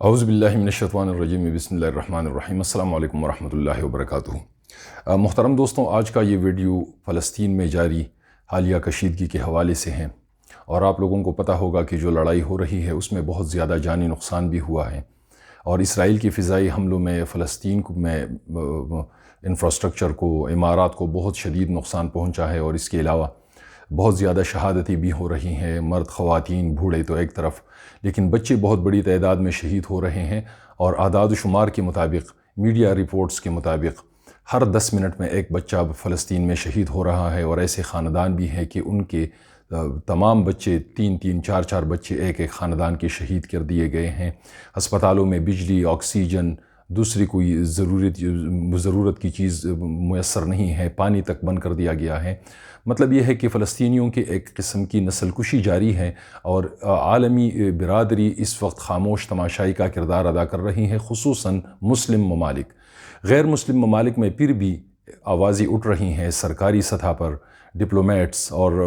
اعوذ باللہ من الشیطان الرجیم بسم اللہ الرحمن الرحیم السلام علیکم ورحمۃ اللہ وبرکاتہ۔ محترم دوستوں، آج کا یہ ویڈیو فلسطین میں جاری حالیہ کشیدگی کے حوالے سے ہیں، اور آپ لوگوں کو پتہ ہوگا کہ جو لڑائی ہو رہی ہے اس میں بہت زیادہ جانی نقصان بھی ہوا ہے، اور اسرائیل کی فضائی حملوں میں فلسطین میں انفراسٹرکچر کو، عمارات کو بہت شدید نقصان پہنچا ہے، اور اس کے علاوہ بہت زیادہ شہادتیں بھی ہو رہی ہیں، مرد، خواتین، بوڑھے تو ایک طرف، لیکن بچے بہت بڑی تعداد میں شہید ہو رہے ہیں، اور اعداد و شمار کے مطابق، میڈیا رپورٹس کے مطابق ہر 10 منٹ میں ایک بچہ فلسطین میں شہید ہو رہا ہے، اور ایسے خاندان بھی ہیں کہ ان کے تمام بچے، 3 4 بچے ایک ایک خاندان کے شہید کر دیے گئے ہیں۔ ہسپتالوں میں بجلی، آکسیجن، دوسری کوئی ضرورت کی چیز میسر نہیں ہے، پانی تک بند کر دیا گیا ہے۔ مطلب یہ ہے کہ فلسطینیوں کے ایک قسم کی نسل کشی جاری ہے، اور عالمی برادری اس وقت خاموش تماشائی کا کردار ادا کر رہی ہے، خصوصاً مسلم ممالک۔ غیر مسلم ممالک میں پھر بھی آوازیں اٹھ رہی ہیں، سرکاری سطح پر ڈپلومیٹس اور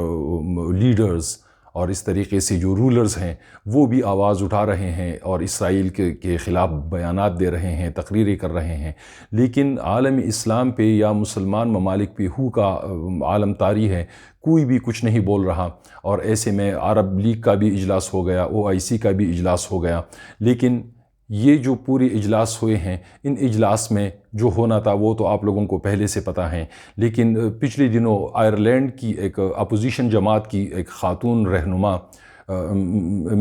لیڈرز اور اس طریقے سے جو رولرز ہیں وہ بھی آواز اٹھا رہے ہیں، اور اسرائیل کے خلاف بیانات دے رہے ہیں، تقریریں کر رہے ہیں، لیکن عالم اسلام پہ یا مسلمان ممالک پہ کا عالم طاری ہے، کوئی بھی کچھ نہیں بول رہا۔ اور ایسے میں عرب لیگ کا بھی اجلاس ہو گیا، OIC کا بھی اجلاس ہو گیا، لیکن یہ جو پورے اجلاس ہوئے ہیں، ان اجلاس میں جو ہونا تھا وہ تو آپ لوگوں کو پہلے سے پتہ ہے، لیکن پچھلے دنوں آئرلینڈ کی ایک اپوزیشن جماعت کی ایک خاتون رہنما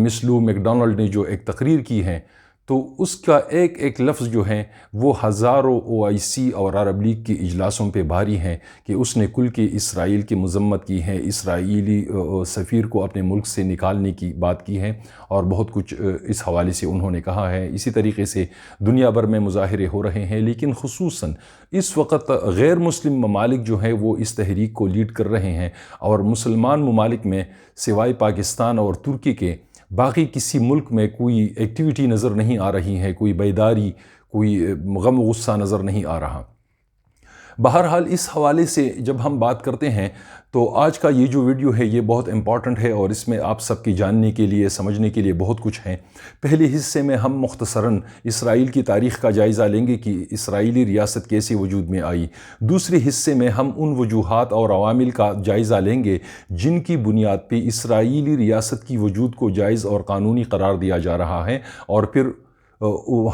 مس لو میک ڈونلڈ نے جو ایک تقریر کی ہے، تو اس کا ایک ایک لفظ جو ہے وہ ہزاروں OIC اور عرب لیگ کے اجلاسوں پہ بھاری ہیں، کہ اس نے کل کے اسرائیل کی مذمت کی ہے، اسرائیلی سفیر کو اپنے ملک سے نکالنے کی بات کی ہے، اور بہت کچھ اس حوالے سے انہوں نے کہا ہے۔ اسی طریقے سے دنیا بھر میں مظاہرے ہو رہے ہیں، لیکن خصوصاً اس وقت غیر مسلم ممالک جو ہیں وہ اس تحریک کو لیڈ کر رہے ہیں، اور مسلمان ممالک میں سوائے پاکستان اور ترکی کے باقی کسی ملک میں کوئی ایکٹیویٹی نظر نہیں آ رہی ہے، کوئی بیداری، کوئی غم و غصہ نظر نہیں آ رہا۔ بہرحال اس حوالے سے جب ہم بات کرتے ہیں تو آج کا یہ جو ویڈیو ہے یہ بہت امپورٹنٹ ہے، اور اس میں آپ سب کی جاننے کے لیے، سمجھنے کے لیے بہت کچھ ہے۔ پہلے حصے میں ہم مختصراً اسرائیل کی تاریخ کا جائزہ لیں گے کہ اسرائیلی ریاست کیسے وجود میں آئی۔ دوسرے حصے میں ہم ان وجوہات اور عوامل کا جائزہ لیں گے جن کی بنیاد پہ اسرائیلی ریاست کی وجود کو جائز اور قانونی قرار دیا جا رہا ہے، اور پھر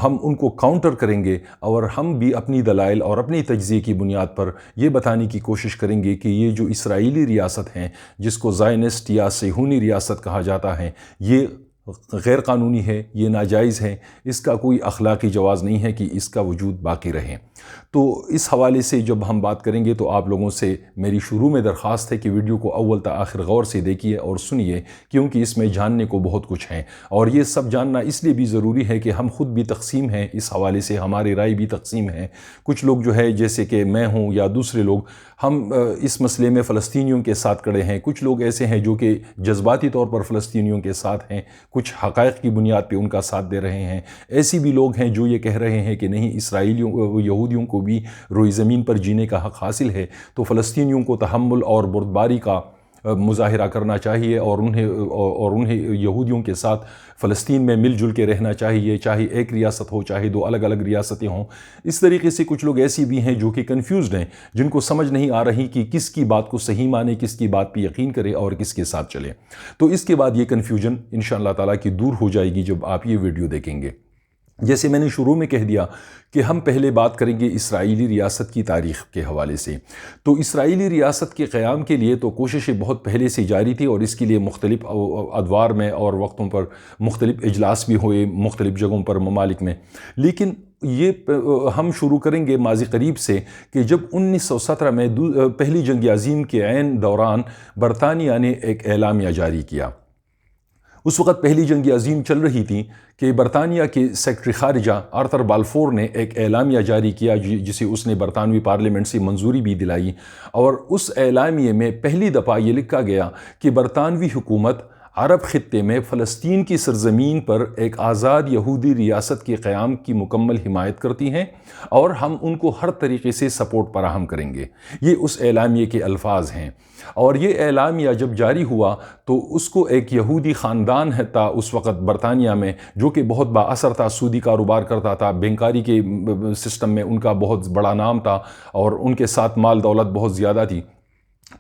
ہم ان کو کاؤنٹر کریں گے، اور ہم بھی اپنی دلائل اور اپنی تجزیے کی بنیاد پر یہ بتانے کی کوشش کریں گے کہ یہ جو اسرائیلی ریاست ہیں، جس کو زائنسٹ یا صہیونی ریاست کہا جاتا ہے، یہ غیر قانونی ہے، یہ ناجائز ہے، اس کا کوئی اخلاقی جواز نہیں ہے کہ اس کا وجود باقی رہے۔ تو اس حوالے سے جب ہم بات کریں گے تو آپ لوگوں سے میری شروع میں درخواست ہے کہ ویڈیو کو اول تا آخر غور سے دیکھیے اور سنیے، کیونکہ اس میں جاننے کو بہت کچھ ہے، اور یہ سب جاننا اس لیے بھی ضروری ہے کہ ہم خود بھی تقسیم ہیں، اس حوالے سے ہماری رائے بھی تقسیم ہے۔ کچھ لوگ جو ہے جیسے کہ میں ہوں یا دوسرے لوگ، ہم اس مسئلے میں فلسطینیوں کے ساتھ کھڑے ہیں، کچھ لوگ ایسے ہیں جو کہ جذباتی طور پر فلسطینیوں کے ساتھ ہیں، کچھ حقائق کی بنیاد پہ ان کا ساتھ دے رہے ہیں، ایسی بھی لوگ ہیں جو یہ کہہ رہے ہیں کہ نہیں، اسرائیلیوں، یہودیوں کو بھی روئی زمین پر جینے کا حق حاصل ہے، تو فلسطینیوں کو تحمل اور بردباری کا مظاہرہ کرنا چاہیے، اور انہیں یہودیوں کے ساتھ فلسطین میں مل جل کے رہنا چاہیے، چاہے ایک ریاست ہو، چاہے دو الگ الگ ریاستیں ہوں۔ اس طریقے سے کچھ لوگ ایسی بھی ہیں جو کہ کنفیوزڈ ہیں، جن کو سمجھ نہیں آ رہی کہ کس کی بات کو صحیح مانے، کس کی بات پہ یقین کرے اور کس کے ساتھ چلے۔ تو اس کے بعد یہ کنفیوژن انشاءاللہ تعالیٰ کی دور ہو جائے گی جب آپ یہ ویڈیو دیکھیں گے۔ جیسے میں نے شروع میں کہہ دیا کہ ہم پہلے بات کریں گے اسرائیلی ریاست کی تاریخ کے حوالے سے۔ تو اسرائیلی ریاست کے قیام کے لیے تو کوششیں بہت پہلے سے جاری تھی، اور اس کے لیے مختلف ادوار میں اور وقتوں پر مختلف اجلاس بھی ہوئے مختلف جگہوں پر، ممالک میں۔ لیکن یہ ہم شروع کریں گے ماضی قریب سے، کہ جب 1917 میں پہلی جنگ عظیم کے عین دوران برطانیہ نے ایک اعلامیہ جاری کیا۔ اس وقت پہلی جنگ عظیم چل رہی تھی کہ برطانیہ کے سیکرٹری خارجہ آرتھر بالفور نے ایک اعلامیہ جاری کیا، جسے اس نے برطانوی پارلیمنٹ سے منظوری بھی دلائی، اور اس اعلامیے میں پہلی دفعہ یہ لکھا گیا کہ برطانوی حکومت عرب خطے میں فلسطین کی سرزمین پر ایک آزاد یہودی ریاست کے قیام کی مکمل حمایت کرتی ہیں اور ہم ان کو ہر طریقے سے سپورٹ فراہم کریں گے۔ یہ اس اعلامیے کے الفاظ ہیں، اور یہ اعلامیہ جب جاری ہوا تو اس کو ایک یہودی خاندان تھا اس وقت برطانیہ میں، جو کہ بہت با اثر تھا، سودی کاروبار کرتا تھا، بینکاری کے سسٹم میں ان کا بہت بڑا نام تھا اور ان کے ساتھ مال دولت بہت زیادہ تھی۔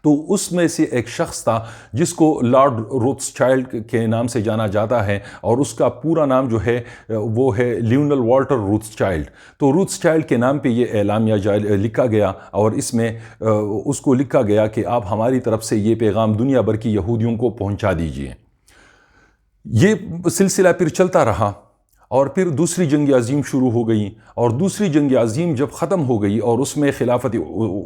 تو اس میں سے ایک شخص تھا جس کو لارڈ روتھسچائلڈ کے نام سے جانا جاتا ہے، اور اس کا پورا نام جو ہے وہ ہے لیونل والٹر روتھسچائلڈ۔ تو روتھسچائلڈ کے نام پہ یہ اعلامیہ لکھا گیا، اور اس میں اس کو لکھا گیا کہ آپ ہماری طرف سے یہ پیغام دنیا بھر کی یہودیوں کو پہنچا دیجئے۔ یہ سلسلہ پھر چلتا رہا، اور پھر دوسری جنگ عظیم شروع ہو گئی، اور دوسری جنگ عظیم جب ختم ہو گئی اور اس میں خلافت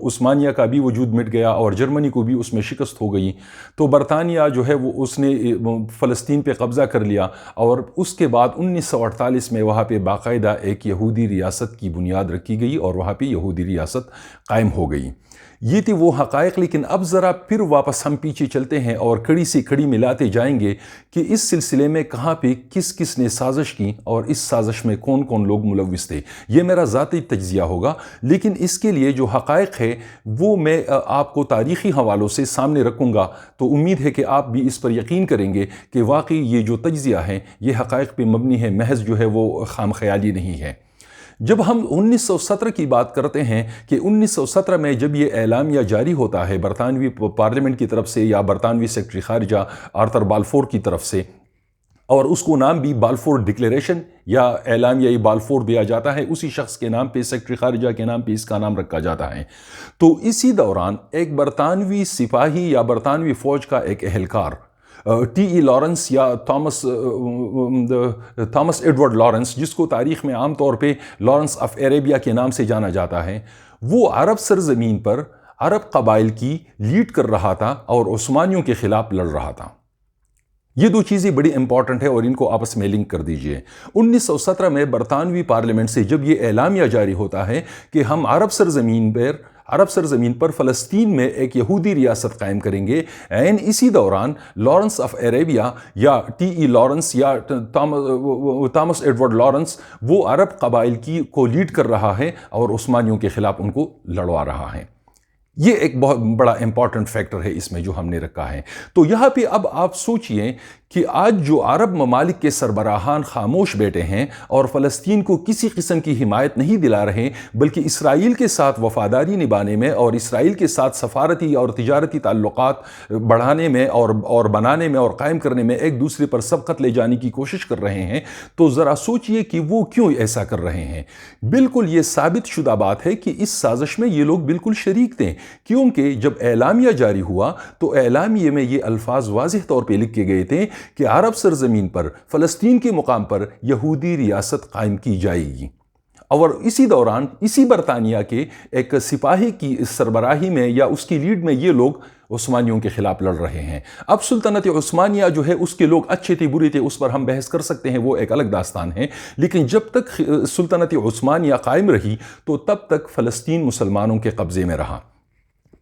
عثمانیہ کا بھی وجود مٹ گیا اور جرمنی کو بھی اس میں شکست ہو گئی، تو برطانیہ جو ہے وہ اس نے فلسطین پہ قبضہ کر لیا، اور اس کے بعد 1948 میں وہاں پہ باقاعدہ ایک یہودی ریاست کی بنیاد رکھی گئی اور وہاں پہ یہودی ریاست قائم ہو گئی۔ یہ تھی وہ حقائق، لیکن اب ذرا پھر واپس ہم پیچھے چلتے ہیں اور کڑی سے کڑی ملاتے جائیں گے کہ اس سلسلے میں کہاں پہ کس کس نے سازش کی اور اس سازش میں کون کون لوگ ملوث تھے۔ یہ میرا ذاتی تجزیہ ہوگا، لیکن اس کے لیے جو حقائق ہے وہ میں آپ کو تاریخی حوالوں سے سامنے رکھوں گا، تو امید ہے کہ آپ بھی اس پر یقین کریں گے کہ واقعی یہ جو تجزیہ ہے یہ حقائق پہ مبنی ہے، محض جو ہے وہ خام خیالی نہیں ہے۔ جب ہم 1917 کی بات کرتے ہیں کہ 1917 میں جب یہ اعلامیہ جاری ہوتا ہے برطانوی پارلیمنٹ کی طرف سے یا برطانوی سیکرٹری خارجہ آرتھر بالفور کی طرف سے، اور اس کو نام بھی بالفور ڈکلیریشن یا اعلامیہ بالفور دیا جاتا ہے، اسی شخص کے نام پہ، سیکرٹری خارجہ کے نام پہ اس کا نام رکھا جاتا ہے، تو اسی دوران ایک برطانوی سپاہی یا برطانوی فوج کا ایک اہلکار ٹی ای لارنس یا تھامس ایڈورڈ لارنس، جس کو تاریخ میں عام طور پہ لارنس آف عربیہ کے نام سے جانا جاتا ہے، وہ عرب سرزمین پر عرب قبائل کی لیڈ کر رہا تھا اور عثمانیوں کے خلاف لڑ رہا تھا۔ یہ دو چیزیں بڑی امپورٹنٹ ہیں اور ان کو آپس میں لنک کر دیجئے۔ 1917 میں برطانوی پارلیمنٹ سے جب یہ اعلامیہ جاری ہوتا ہے کہ ہم عرب سرزمین پر فلسطین میں ایک یہودی ریاست قائم کریں گے، اسی دوران لارنس آف عربیہ یا ٹی ای لارنس یا تھامس ایڈورڈ لارنس وہ عرب قبائل کو لیڈ کر رہا ہے اور عثمانیوں کے خلاف ان کو لڑوا رہا ہے۔ یہ ایک بہت بڑا امپورٹنٹ فیکٹر ہے اس میں جو ہم نے رکھا ہے۔ تو یہاں پہ اب آپ سوچئے کہ آج جو عرب ممالک کے سربراہان خاموش بیٹھے ہیں اور فلسطین کو کسی قسم کی حمایت نہیں دلا رہے، بلکہ اسرائیل کے ساتھ وفاداری نبھانے میں اور اسرائیل کے ساتھ سفارتی اور تجارتی تعلقات بڑھانے میں اور بنانے میں اور قائم کرنے میں ایک دوسرے پر سبقت لے جانے کی کوشش کر رہے ہیں، تو ذرا سوچئے کہ وہ کیوں ایسا کر رہے ہیں۔ بالکل یہ ثابت شدہ بات ہے کہ اس سازش میں یہ لوگ بالکل شریک تھے، کیونکہ جب اعلامیہ جاری ہوا تو اعلامیے میں یہ الفاظ واضح طور پہ لکھے گئے تھے کہ عرب سرزمین پر فلسطین کے مقام پر یہودی ریاست قائم کی جائے گی، اور اسی دوران اسی برطانیہ کے ایک سپاہی کی سربراہی میں یا اس کی لیڈ میں یہ لوگ عثمانیوں کے خلاف لڑ رہے ہیں۔ اب سلطنت عثمانیہ جو ہے اس کے لوگ اچھے تھے برے تھے اس پر ہم بحث کر سکتے ہیں، وہ ایک الگ داستان ہے، لیکن جب تک سلطنت عثمانیہ قائم رہی تو تب تک فلسطین مسلمانوں کے قبضے میں رہا۔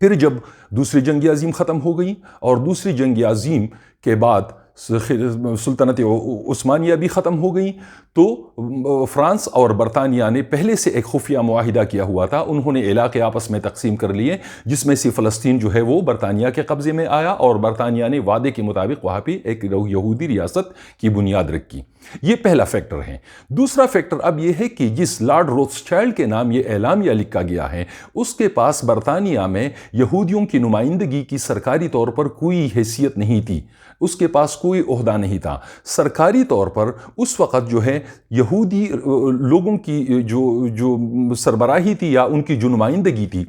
پھر جب دوسری جنگ عظیم ختم ہو گئی اور دوسری جنگ عظیم کے بعد سلطنت عثمانیہ بھی ختم ہو گئی، تو فرانس اور برطانیہ نے پہلے سے ایک خفیہ معاہدہ کیا ہوا تھا، انہوں نے علاقے آپس میں تقسیم کر لیے، جس میں سے فلسطین جو ہے وہ برطانیہ کے قبضے میں آیا اور برطانیہ نے وعدے کے مطابق وہاں پہ ایک یہودی ریاست کی بنیاد رکھی۔ یہ پہلا فیکٹر ہے۔ دوسرا فیکٹر اب یہ ہے کہ جس لارڈ روتھسچائلڈ کے نام یہ اعلامیہ لکھا گیا ہے، اس کے پاس برطانیہ میں یہودیوں کی نمائندگی کی سرکاری طور پر کوئی حیثیت نہیں تھی، اس کے پاس کوئی عہدہ نہیں تھا۔ سرکاری طور پر اس وقت جو ہے یہودی لوگوں کی جو سربراہی تھی یا ان کی جو نمائندگی تھی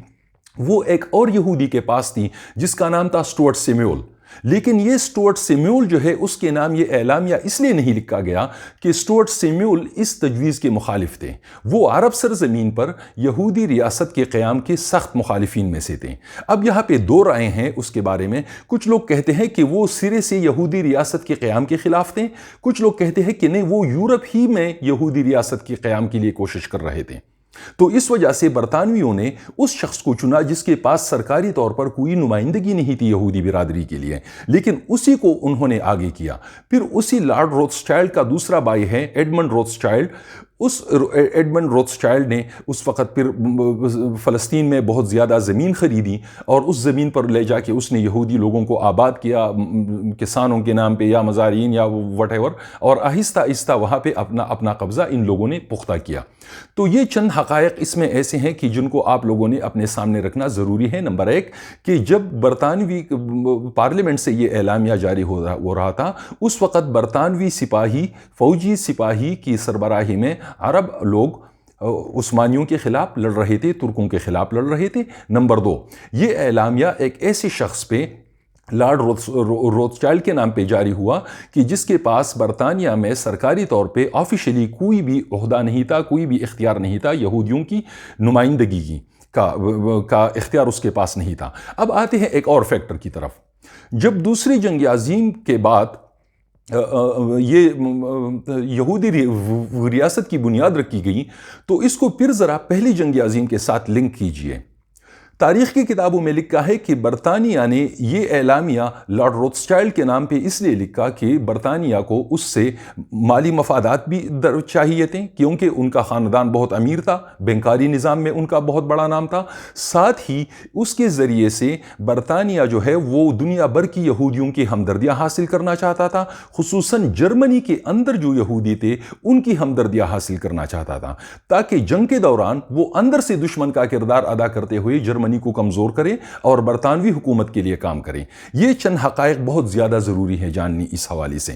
وہ ایک اور یہودی کے پاس تھی جس کا نام تھا اسٹوارٹ سیمیول۔ لیکن یہ اسٹوارٹ سیمیول جو ہے اس کے نام یہ اعلامیہ اس لیے نہیں لکھا گیا کہ اسٹوارٹ سیمیول اس تجویز کے مخالف تھے، وہ عرب سرزمین پر یہودی ریاست کے قیام کے سخت مخالفین میں سے تھے۔ اب یہاں پہ دو رائے ہیں اس کے بارے میں، کچھ لوگ کہتے ہیں کہ وہ سرے سے یہودی ریاست کے قیام کے خلاف تھے، کچھ لوگ کہتے ہیں کہ نہیں، وہ یورپ ہی میں یہودی ریاست کے قیام کے لیے کوشش کر رہے تھے۔ تو اس وجہ سے برطانویوں نے اس شخص کو چنا جس کے پاس سرکاری طور پر کوئی نمائندگی نہیں تھی یہودی برادری کے لیے، لیکن اسی کو انہوں نے آگے کیا۔ پھر اسی لارڈ روتھسچائلڈ کا دوسرا بھائی ہے ایڈمنڈ روتھسچائلڈ، اس ایڈمنڈ روتھسچائلڈ نے اس وقت پھر فلسطین میں بہت زیادہ زمین خریدی اور اس زمین پر لے جا کے اس نے یہودی لوگوں کو آباد کیا کسانوں کے نام پہ یا مزارعین یا وٹ ایور، اور آہستہ آہستہ وہاں پہ اپنا قبضہ ان لوگوں نے پختہ کیا۔ تو یہ چند حقائق اس میں ایسے ہیں کہ جن کو آپ لوگوں نے اپنے سامنے رکھنا ضروری ہے۔ نمبر ایک کہ جب برطانوی پارلیمنٹ سے یہ اعلامیہ جاری ہو رہا تھا، اس وقت برطانوی سپاہی، فوجی سپاہی کی سربراہی میں عرب لوگ عثمانیوں کے خلاف لڑ رہے تھے، ترکوں کے خلاف لڑ رہے تھے۔ نمبر دو، یہ اعلامیہ ایک ایسے شخص پہ لارڈ روتھسچائلڈ کے نام پہ جاری ہوا کہ جس کے پاس برطانیہ میں سرکاری طور پہ آفیشلی کوئی بھی عہدہ نہیں تھا، کوئی بھی اختیار نہیں تھا، یہودیوں کی نمائندگی کا اختیار اس کے پاس نہیں تھا۔ اب آتے ہیں ایک اور فیکٹر کی طرف۔ جب دوسری جنگ عظیم کے بعد یہ یہودی ریاست کی بنیاد رکھی گئی، تو اس کو پھر ذرا پہلی جنگ عظیم کے ساتھ لنک کیجئے۔ تاریخ کی کتابوں میں لکھا ہے کہ برطانیہ نے یہ اعلامیہ لارڈ روتھسچائلڈ کے نام پہ اس لیے لکھا کہ برطانیہ کو اس سے مالی مفادات بھی چاہیے تھے، کیونکہ ان کا خاندان بہت امیر تھا، بینکاری نظام میں ان کا بہت بڑا نام تھا۔ ساتھ ہی اس کے ذریعے سے برطانیہ جو ہے وہ دنیا بھر کی یہودیوں کی ہمدردیاں حاصل کرنا چاہتا تھا، خصوصاً جرمنی کے اندر جو یہودی تھے ان کی ہمدردیاں حاصل کرنا چاہتا تھا، تاکہ جنگ کے دوران وہ اندر سے دشمن کا کردار ادا کرتے ہوئے جرمنی کو کمزور کرے اور برطانوی حکومت کے لیے کام کرے۔ یہ چند حقائق بہت زیادہ ضروری ہے جاننی اس حوالے سے۔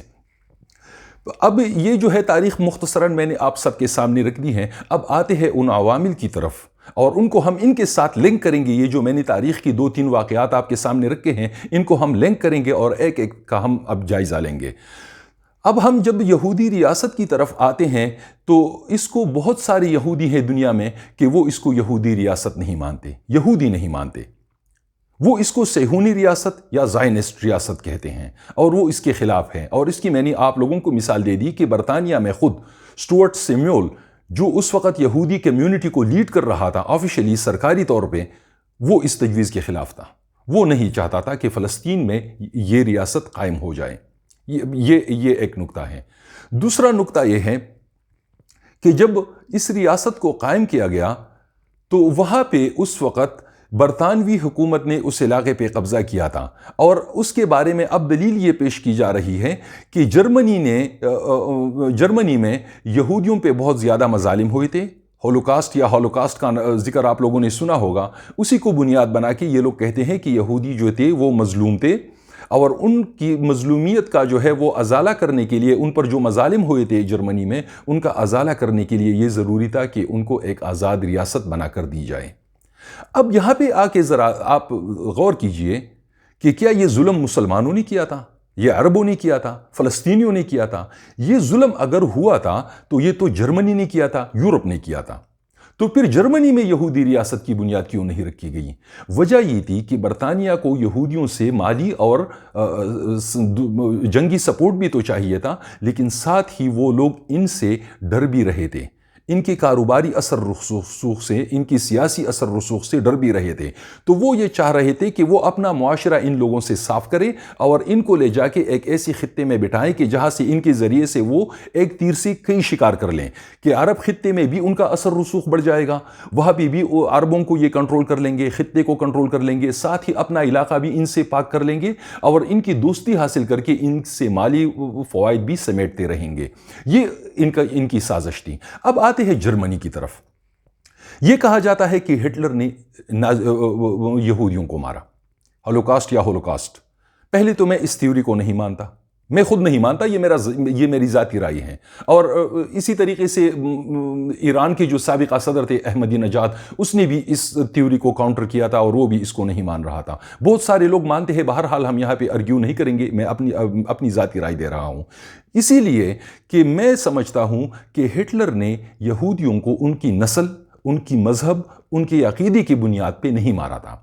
اب یہ جو ہے تاریخ مختصراً میں نے آپ سب کے سامنے رکھ دی ہے۔ اب آتے ہیں ان عوامل کی طرف اور ان کو ہم ان کے ساتھ لنک کریں گے۔ یہ جو میں نے تاریخ کی 2-3 واقعات آپ کے سامنے رکھے ہیں، ان کو ہم لنک کریں گے اور ایک ایک کا ہم اب جائزہ لیں گے۔ اب ہم جب یہودی ریاست کی طرف آتے ہیں تو اس کو بہت سارے یہودی ہیں دنیا میں کہ وہ اس کو یہودی ریاست نہیں مانتے، یہودی نہیں مانتے۔ وہ اس کو صہیونی ریاست یا زائنسٹ ریاست کہتے ہیں اور وہ اس کے خلاف ہیں۔ اور اس کی میں نے آپ لوگوں کو مثال دے دی کہ برطانیہ میں خود اسٹوارٹ سیمیول جو اس وقت یہودی کمیونٹی کو لیڈ کر رہا تھا آفیشلی سرکاری طور پہ، وہ اس تجویز کے خلاف تھا۔ وہ نہیں چاہتا تھا کہ فلسطین میں یہ ریاست قائم ہو جائے۔ یہ ایک نکتہ ہے۔ دوسرا نکتہ یہ ہے کہ جب اس ریاست کو قائم کیا گیا تو وہاں پہ اس وقت برطانوی حکومت نے اس علاقے پہ قبضہ کیا تھا، اور اس کے بارے میں اب دلیل یہ پیش کی جا رہی ہے کہ جرمنی میں یہودیوں پہ بہت زیادہ مظالم ہوئے تھے۔ ہولوکاسٹ یا ہولوکاسٹ کا ذکر آپ لوگوں نے سنا ہوگا۔ اسی کو بنیاد بنا کے یہ لوگ کہتے ہیں کہ یہودی جو تھے وہ مظلوم تھے، اور ان کی مظلومیت کا جو ہے وہ ازالہ کرنے کے لیے، ان پر جو مظالم ہوئے تھے جرمنی میں، ان کا ازالہ کرنے کے لیے یہ ضروری تھا کہ ان کو ایک آزاد ریاست بنا کر دی جائے۔ اب یہاں پہ آ کے ذرا آپ غور کیجئے کہ کیا یہ ظلم مسلمانوں نے کیا تھا، یہ عربوں نے کیا تھا، فلسطینیوں نے کیا تھا؟ یہ ظلم اگر ہوا تھا تو یہ تو جرمنی نے کیا تھا، یورپ نے کیا تھا۔ تو پھر جرمنی میں یہودی ریاست کی بنیاد کیوں نہیں رکھی گئی؟ وجہ یہ تھی کہ برطانیہ کو یہودیوں سے مالی اور جنگی سپورٹ بھی تو چاہیے تھا، لیکن ساتھ ہی وہ لوگ ان سے ڈر بھی رہے تھے۔ ان کے کاروباری اثر رسوخ سے، ان کی سیاسی اثر رسوخ سے ڈر بھی رہے تھے۔ تو وہ یہ چاہ رہے تھے کہ وہ اپنا معاشرہ ان لوگوں سے صاف کرے اور ان کو لے جا کے ایک ایسی خطے میں بٹھائیں کہ جہاں سے ان کے ذریعے سے وہ ایک تیر سے کئی شکار کر لیں، کہ عرب خطے میں بھی ان کا اثر رسوخ بڑھ جائے گا، وہاں بھی عربوں کو یہ کنٹرول کر لیں گے، خطے کو کنٹرول کر لیں گے، ساتھ ہی اپنا علاقہ بھی ان سے پاک کر لیں گے اور ان کی دوستی حاصل کر کے ان سے مالی فوائد بھی سمیٹتے رہیں گے۔ یہ ان کی سازش تھی۔ اب آتے ہیں جرمنی کی طرف۔ یہ کہا جاتا ہے کہ ہٹلر نے یہودیوں کو مارا، ہولوکاسٹ یا ہولوکاسٹ۔ پہلے تو میں اس تھیوری کو نہیں مانتا، میں خود نہیں مانتا، یہ میری ذاتی رائے ہے۔ اور اسی طریقے سے ایران کے جو سابقہ صدر تھے احمدی نژاد، اس نے بھی اس تھیوری کو کاؤنٹر کیا تھا اور وہ بھی اس کو نہیں مان رہا تھا۔ بہت سارے لوگ مانتے ہیں، بہرحال ہم یہاں پہ ارگیو نہیں کریں گے، میں اپنی ذاتی رائے دے رہا ہوں۔ اسی لیے کہ میں سمجھتا ہوں کہ ہٹلر نے یہودیوں کو ان کی نسل، ان کی مذہب، ان کے عقیدے کی بنیاد پہ نہیں مارا تھا،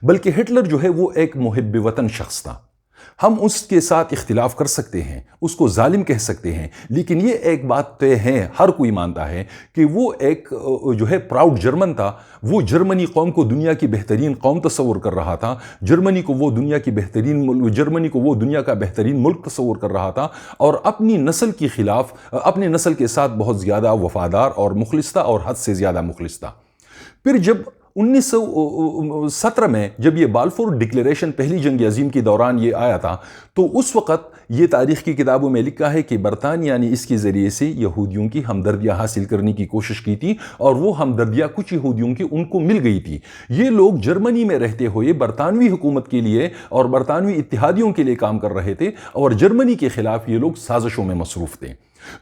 بلکہ ہٹلر جو ہے وہ ایک محب وطن شخص تھا۔ ہم اس کے ساتھ اختلاف کر سکتے ہیں، اس کو ظالم کہہ سکتے ہیں، لیکن یہ ایک بات طے ہے، ہر کوئی مانتا ہے کہ وہ ایک جو ہے پراؤڈ جرمن تھا، وہ جرمنی قوم کو دنیا کی بہترین قوم تصور کر رہا تھا، جرمنی کو وہ دنیا کا بہترین ملک تصور کر رہا تھا، اور اپنی نسل کے خلاف، اپنی نسل کے ساتھ بہت زیادہ وفادار اور مخلص تھا، اور حد سے زیادہ مخلص تھا۔ پھر جب 1917 میں جب یہ بالفور ڈکلیریشن پہلی جنگ عظیم کے دوران یہ آیا تھا، تو اس وقت یہ تاریخ کی کتابوں میں لکھا ہے کہ برطانیہ نے اس کے ذریعے سے یہودیوں کی ہمدردیاں حاصل کرنے کی کوشش کی تھی، اور وہ ہمدردیاں کچھ یہودیوں کی ان کو مل گئی تھی۔ یہ لوگ جرمنی میں رہتے ہوئے برطانوی حکومت کے لیے اور برطانوی اتحادیوں کے لیے کام کر رہے تھے، اور جرمنی کے خلاف یہ لوگ سازشوں میں مصروف تھے۔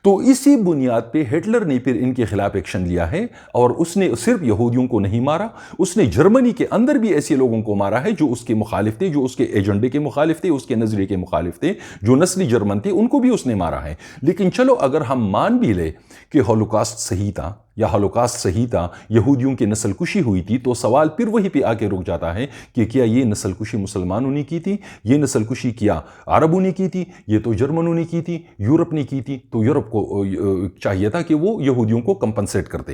تو اسی بنیاد پہ ہٹلر نے پھر ان کے خلاف ایکشن لیا ہے، اور اس نے صرف یہودیوں کو نہیں مارا، اس نے جرمنی کے اندر بھی ایسے لوگوں کو مارا ہے جو اس کے مخالف تھے، جو اس کے ایجنڈے کے مخالف تھے، اس کے نظریے کے مخالف تھے، جو نسلی جرمن تھے، ان کو بھی اس نے مارا ہے۔ لیکن چلو اگر ہم مان بھی لیں کہ ہولوکاسٹ صحیح تھا، یا ہولوکاسٹ صحیح تھا، یہودیوں کی نسل کشی ہوئی تھی، تو سوال پھر وہی پہ آ کے رک جاتا ہے کہ کیا یہ نسل کشی مسلمانوں نے کی تھی؟ یہ نسل کشی کیا عربوں نے کی تھی؟ یہ تو جرمنوں نے کی تھی، یورپ نے کی تھی، تو یورپ کو چاہیے تھا کہ وہ یہودیوں کو کمپنسیٹ کرتے۔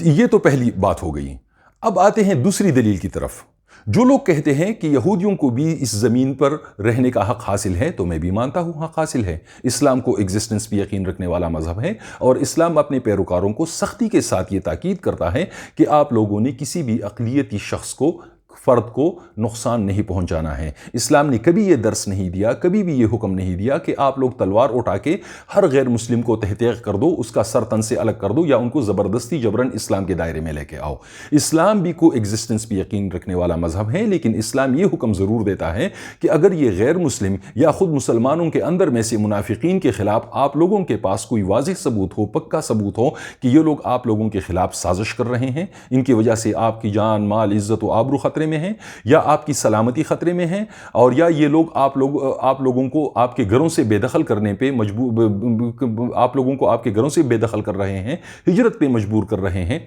یہ تو پہلی بات ہو گئی۔ اب آتے ہیں دوسری دلیل کی طرف۔ جو لوگ کہتے ہیں کہ یہودیوں کو بھی اس زمین پر رہنے کا حق حاصل ہے، تو میں بھی مانتا ہوں حق حاصل ہے۔ اسلام کو ایگزسٹنس پہ یقین رکھنے والا مذہب ہے، اور اسلام اپنے پیروکاروں کو سختی کے ساتھ یہ تاکید کرتا ہے کہ آپ لوگوں نے کسی بھی اقلیتی شخص کو، فرد کو نقصان نہیں پہنچانا ہے۔ اسلام نے کبھی یہ درس نہیں دیا، کبھی بھی یہ حکم نہیں دیا کہ آپ لوگ تلوار اٹھا کے ہر غیر مسلم کو تحقیق کر دو، اس کا سر تن سے الگ کر دو، یا ان کو زبردستی جبرن اسلام کے دائرے میں لے کے آؤ۔ اسلام بھی کو ایگزسٹنس پہ یقین رکھنے والا مذہب ہے، لیکن اسلام یہ حکم ضرور دیتا ہے کہ اگر یہ غیر مسلم یا خود مسلمانوں کے اندر میں سے منافقین کے خلاف آپ لوگوں کے پاس کوئی واضح ثبوت ہو، پکا ثبوت ہو کہ یہ لوگ آپ لوگوں کے خلاف سازش کر رہے ہیں، ان کی وجہ سے آپ کی جان، مال، عزت و آبرو خطرے میں ہیں، یا آپ کی سلامتی خطرے میں ہیں، اور یا یہ لوگ آپ لوگوں کو آپ کے گھروں سے بے دخل کرنے پہ مجبور، آپ لوگوں کو آپ کے گھروں سے بے دخل کر رہے ہیں، ہجرت پہ مجبور کر رہے ہیں،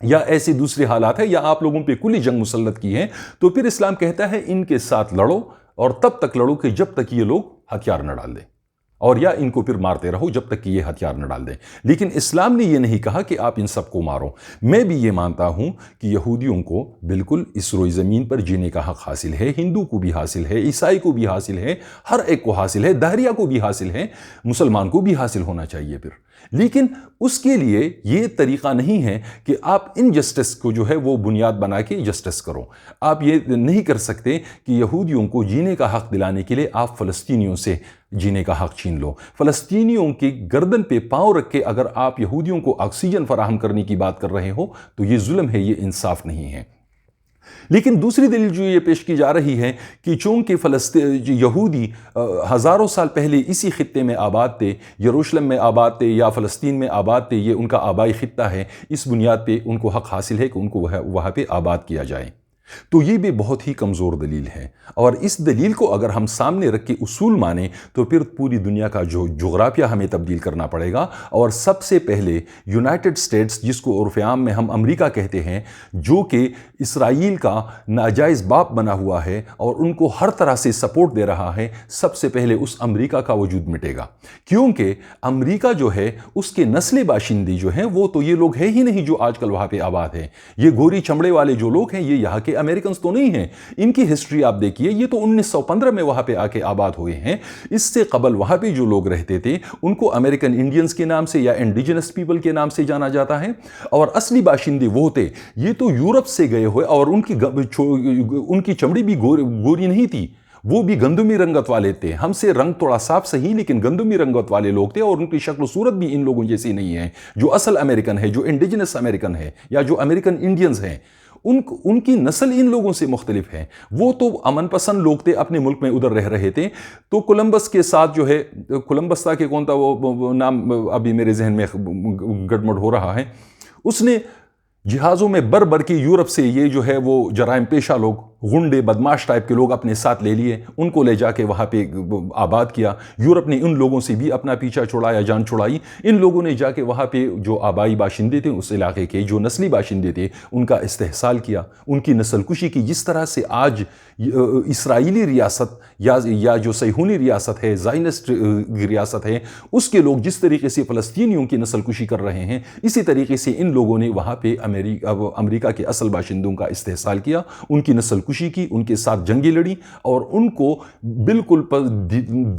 یا ایسے دوسرے حالات ہیں، یا آپ لوگوں پہ کلی جنگ مسلط کی ہے، تو پھر اسلام کہتا ہے ان کے ساتھ لڑو، اور تب تک لڑو کہ جب تک یہ لوگ ہتھیار نہ ڈال دیں، اور یا ان کو پھر مارتے رہو جب تک کہ یہ ہتھیار نہ ڈال دیں۔ لیکن اسلام نے یہ نہیں کہا کہ آپ ان سب کو مارو۔ میں بھی یہ مانتا ہوں کہ یہودیوں کو بالکل اس روئی زمین پر جینے کا حق حاصل ہے، ہندو کو بھی حاصل ہے، عیسائی کو بھی حاصل ہے، ہر ایک کو حاصل ہے، دہریہ کو بھی حاصل ہے، مسلمان کو بھی حاصل ہونا چاہیے پھر۔ لیکن اس کے لیے یہ طریقہ نہیں ہے کہ آپ انجسٹس کو جو ہے وہ بنیاد بنا کے جسٹس کرو۔ آپ یہ نہیں کر سکتے کہ یہودیوں کو جینے کا حق دلانے کے لیے آپ فلسطینیوں سے جینے کا حق چھین لو۔ فلسطینیوں کی گردن پہ پاؤں رکھ کے اگر آپ یہودیوں کو آکسیجن فراہم کرنے کی بات کر رہے ہو تو یہ ظلم ہے، یہ انصاف نہیں ہے۔ لیکن دوسری دلیل جو یہ پیش کی جا رہی ہے کہ چونکہ یہودی ہزاروں سال پہلے اسی خطے میں آباد تھے، یروشلم میں آباد تھے یا فلسطین میں آباد تھے، یہ ان کا آبائی خطہ ہے، اس بنیاد پہ ان کو حق حاصل ہے کہ ان کو وہاں پہ آباد کیا جائے۔ تو یہ بھی بہت ہی کمزور دلیل ہے، اور اس دلیل کو اگر ہم سامنے رکھ کے اصول مانیں تو پھر پوری دنیا کا جو جغرافیہ ہمیں تبدیل کرنا پڑے گا، اور سب سے پہلے یونائٹڈ اسٹیٹس، جس کو عرف عام میں ہم امریکہ کہتے ہیں، جو کہ اسرائیل کا ناجائز باپ بنا ہوا ہے اور ان کو ہر طرح سے سپورٹ دے رہا ہے، سب سے پہلے اس امریکہ کا وجود مٹے گا، کیونکہ امریکہ جو ہے اس کے نسل باشندے جو ہیں وہ تو یہ لوگ ہیں ہی نہیں جو آج کل وہاں پہ آباد ہیں۔ یہ گوری چمڑے والے جو لوگ ہیں یہ یہاں کے امریکنز تو نہیں ہیں، ان کی ہسٹری آپ دیکھیے، یہ تو 1915 میں وہاں پہ آ کے آباد ہوئے ہیں۔ اس سے قبل وہاں پہ جو لوگ رہتے تھے ان کو امریکن انڈینز کے نام سے یا انڈیجنس پیپل کے نام سے جانا جاتا ہے، اور اصلی باشندے وہ تھے، یہ تو یورپ سے گئے ہوئے، اور ان کی چمڑی بھی گوری نہیں تھی، وہ بھی گندمی رنگت والے تھے، ہم سے رنگ تھوڑا صاف صحیح لیکن گندمی رنگت والے لوگ تھے، اور ان کی شکل و صورت بھی ان لوگوں جیسی نہیں ہے جو اصل امریکن ہے، جو انڈیجنس امریکن ہے یا جو امریکن انڈینز ہیں۔ ان کی نسل ان لوگوں سے مختلف ہے۔ وہ تو امن پسند لوگ تھے، اپنے ملک میں ادھر رہ رہے تھے، تو کولمبس کے ساتھ جو ہے، کولمبس تھا کہ کون تھا وہ نام ابھی میرے ذہن میں گڑبڑ ہو رہا ہے، اس نے جہازوں میں بر کے یورپ سے یہ جو ہے وہ جرائم پیشہ لوگ غنڈے بدماش ٹائپ کے لوگ اپنے ساتھ لے لیے، ان کو لے جا کے وہاں پہ آباد کیا۔ یورپ نے ان لوگوں سے بھی اپنا پیچھا چھڑایا، جان چھڑائی۔ ان لوگوں نے جا کے وہاں پہ جو آبائی باشندے تھے اس علاقے کے، جو نسلی باشندے تھے، ان کا استحصال کیا، ان کی نسل کشی کی۔ جس طرح سے آج اسرائیلی ریاست یا جو صہیونی ریاست ہے، زائنسٹ ریاست ہے، اس کے لوگ جس طریقے سے فلسطینیوں کی نسل کشی کر رہے ہیں، اسی طریقے سے ان لوگوں نے وہاں پہ امریکہ کے اصل باشندوں کا استحصال کیا، ان کی نسل کشی کی، ان کے ساتھ جنگیں لڑی اور ان کو بالکل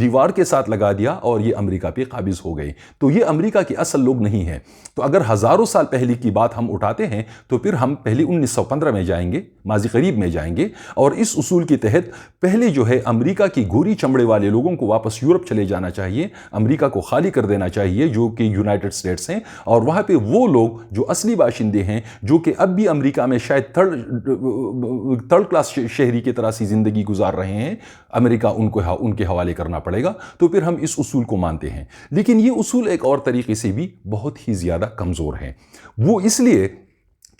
دیوار کے ساتھ لگا دیا، اور یہ امریکہ پہ قابض ہو گئے۔ تو یہ امریکہ کے اصل لوگ نہیں ہیں۔ تو اگر ہزاروں سال پہلے کی بات ہم اٹھاتے ہیں تو پھر ہم پہلے 1915 میں جائیں گے، ماضی قریب میں جائیں گے، اور اس اصول کے تحت پہلے جو ہے امریکہ کی گوری چمڑے والے لوگوں کو واپس یورپ چلے جانا چاہیے، امریکہ کو خالی کر دینا چاہیے جو کہ یونائٹڈ اسٹیٹس ہیں، اور وہاں پہ وہ لوگ جو اصلی باشندے ہیں، جو کہ اب بھی امریکہ میں شاید تھرڈ کلاس شہری کی طرح سی زندگی گزار رہے ہیں، امریکہ ان کے حوالے کرنا پڑے گا۔ تو پھر ہم اس اصول کو مانتے ہیں، لیکن یہ اصول ایک اور طریقے سے بھی بہت ہی زیادہ کمزور ہے۔ وہ اس لیے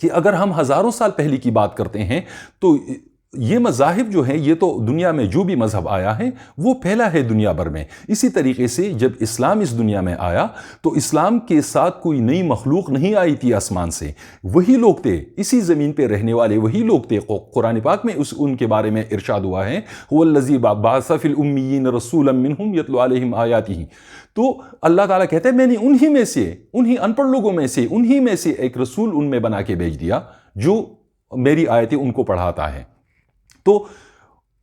کہ اگر ہم ہزاروں سال پہلے کی بات کرتے ہیں تو یہ مذاہب جو ہیں، یہ تو دنیا میں جو بھی مذہب آیا ہے وہ پھیلا ہے دنیا بھر میں۔ اسی طریقے سے جب اسلام اس دنیا میں آیا تو اسلام کے ساتھ کوئی نئی مخلوق نہیں آئی تھی آسمان سے، وہی لوگ تھے، اسی زمین پہ رہنے والے وہی لوگ تھے۔ قرآن پاک میں ان کے بارے میں ارشاد ہوا ہے، هو الذی بعث فی الامیین رسولا منہم یتلو علیہم آیاتہ۔ تو اللہ تعالیٰ کہتے ہیں میں نے انہی میں سے، انہی ان پڑھ لوگوں میں سے، انہی میں سے ایک رسول ان میں بنا کے بھیج دیا جو میری آیتیں ان کو پڑھاتا ہے۔ تو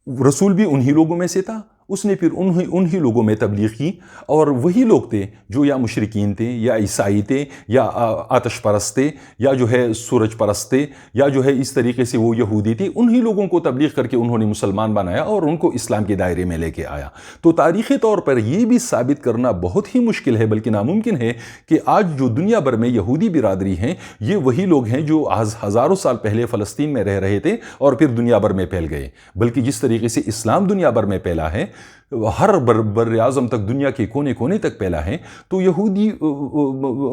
رسول بھی انہی لوگوں میں سے تھا، اس نے پھر انہی لوگوں میں تبلیغ کی، اور وہی لوگ تھے جو یا مشرکین تھے، یا عیسائی تھے، یا آتش پرست تھے، یا جو ہے سورج پرست تھے، یا جو ہے اس طریقے سے وہ یہودی تھے۔ انہی لوگوں کو تبلیغ کر کے انہوں نے مسلمان بنایا اور ان کو اسلام کے دائرے میں لے کے آیا۔ تو تاریخی طور پر یہ بھی ثابت کرنا بہت ہی مشکل ہے، بلکہ ناممکن ہے، کہ آج جو دنیا بھر میں یہودی برادری ہیں، یہ وہی لوگ ہیں جو ہزاروں سال پہلے فلسطین میں رہ رہے تھے اور پھر دنیا بھر میں پھیل گئے۔ بلکہ جس طریقے سے اسلام دنیا بھر میں پھیلا ہے، ہر بر اعظم تک، دنیا کے کونے کونے تک پھیلا ہے، تو یہودی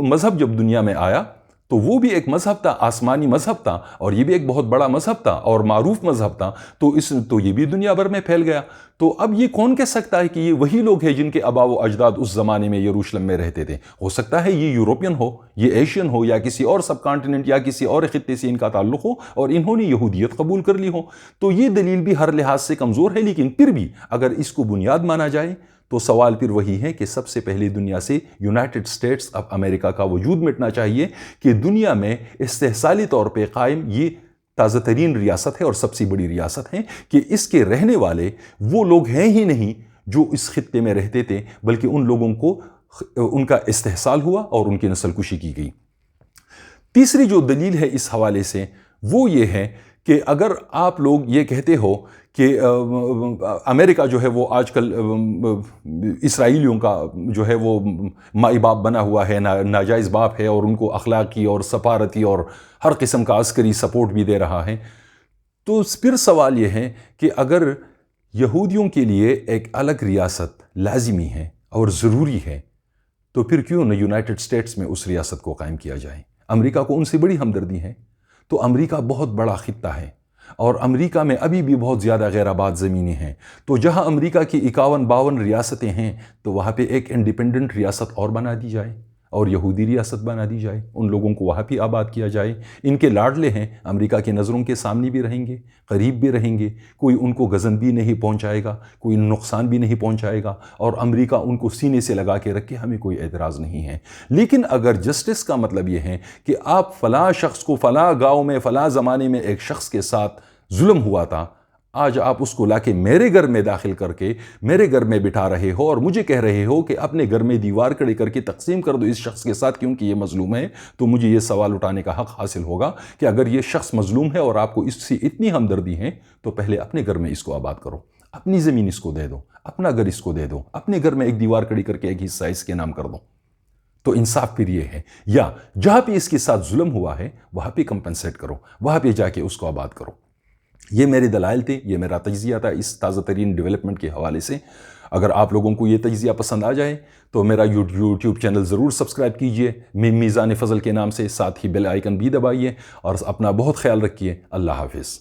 مذہب جب دنیا میں آیا تو وہ بھی ایک مذہب تھا، آسمانی مذہب تھا، اور یہ بھی ایک بہت بڑا مذہب تھا اور معروف مذہب تھا، تو یہ بھی دنیا بھر میں پھیل گیا۔ تو اب یہ کون کہہ سکتا ہے کہ یہ وہی لوگ ہیں جن کے آباء و اجداد اس زمانے میں یروشلم میں رہتے تھے؟ ہو سکتا ہے یہ یوروپین ہو، یہ ایشین ہو، یا کسی اور سب کانٹیننٹ یا کسی اور خطے سے ان کا تعلق ہو اور انہوں نے یہودیت قبول کر لی ہو۔ تو یہ دلیل بھی ہر لحاظ سے کمزور ہے، لیکن پھر بھی اگر اس کو بنیاد مانا جائے تو سوال پھر وہی ہے کہ سب سے پہلے دنیا سے یونائٹڈ اسٹیٹس آف امریکہ کا وجود مٹنا چاہیے، کہ دنیا میں استحصالی طور پہ قائم یہ تازہ ترین ریاست ہے اور سب سے بڑی ریاست ہے، کہ اس کے رہنے والے وہ لوگ ہیں ہی نہیں جو اس خطے میں رہتے تھے، بلکہ ان لوگوں کو ان کا استحصال ہوا اور ان کی نسل کشی کی گئی۔ تیسری جو دلیل ہے اس حوالے سے وہ یہ ہے کہ اگر آپ لوگ یہ کہتے ہو کہ امریکہ جو ہے وہ آج کل اسرائیلیوں کا جو ہے وہ مائی باپ بنا ہوا ہے، ناجائز باپ ہے، اور ان کو اخلاقی اور سفارتی اور ہر قسم کا عسکری سپورٹ بھی دے رہا ہے، تو پھر سوال یہ ہے کہ اگر یہودیوں کے لیے ایک الگ ریاست لازمی ہے اور ضروری ہے، تو پھر کیوں نہ یونائٹڈ اسٹیٹس میں اس ریاست کو قائم کیا جائے؟ امریکہ کو ان سے بڑی ہمدردی ہے۔ تو امریکہ بہت بڑا خطہ ہے، اور امریکہ میں ابھی بھی بہت زیادہ غیر آباد زمینیں ہیں۔ تو جہاں امریکہ کی 51-52 ریاستیں ہیں، تو وہاں پہ ایک انڈیپینڈنٹ ریاست اور بنا دی جائے، اور یہودی ریاست بنا دی جائے، ان لوگوں کو وہاں بھی آباد کیا جائے۔ ان کے لاڈلے ہیں، امریکہ کی نظروں کے سامنے بھی رہیں گے، قریب بھی رہیں گے، کوئی ان کو غضن بھی نہیں پہنچائے گا، کوئی نقصان بھی نہیں پہنچائے گا، اور امریکہ ان کو سینے سے لگا کے رکھے، ہمیں کوئی اعتراض نہیں ہے۔ لیکن اگر جسٹس کا مطلب یہ ہے کہ آپ فلاں شخص کو فلاں گاؤں میں فلاں زمانے میں ایک شخص کے ساتھ ظلم ہوا تھا، آج آپ اس کو لا کے میرے گھر میں داخل کر کے میرے گھر میں بٹھا رہے ہو، اور مجھے کہہ رہے ہو کہ اپنے گھر میں دیوار کھڑی کر کے تقسیم کر دو اس شخص کے ساتھ کیونکہ یہ مظلوم ہے، تو مجھے یہ سوال اٹھانے کا حق حاصل ہوگا کہ اگر یہ شخص مظلوم ہے اور آپ کو اس سے اتنی ہمدردی ہے، تو پہلے اپنے گھر میں اس کو آباد کرو، اپنی زمین اس کو دے دو، اپنا گھر اس کو دے دو، اپنے گھر میں ایک دیوار کھڑی کر کے ایک حصہ اس کے نام کر دو۔ تو انصاف پھر یہ ہے، یا جہاں پہ اس کے ساتھ ظلم ہوا ہے وہاں پہ کمپنسیٹ کرو، وہاں پہ جا کے اس کو آباد کرو۔ یہ میرے دلائل تھے، یہ میرا تجزیہ تھا اس تازہ ترین ڈیولپمنٹ کے حوالے سے۔ اگر آپ لوگوں کو یہ تجزیہ پسند آ جائے تو میرا یوٹیوب چینل ضرور سبسکرائب کیجئے میزان فضل کے نام سے، ساتھ ہی بیل آئیکن بھی دبائیے، اور اپنا بہت خیال رکھیے۔ اللہ حافظ۔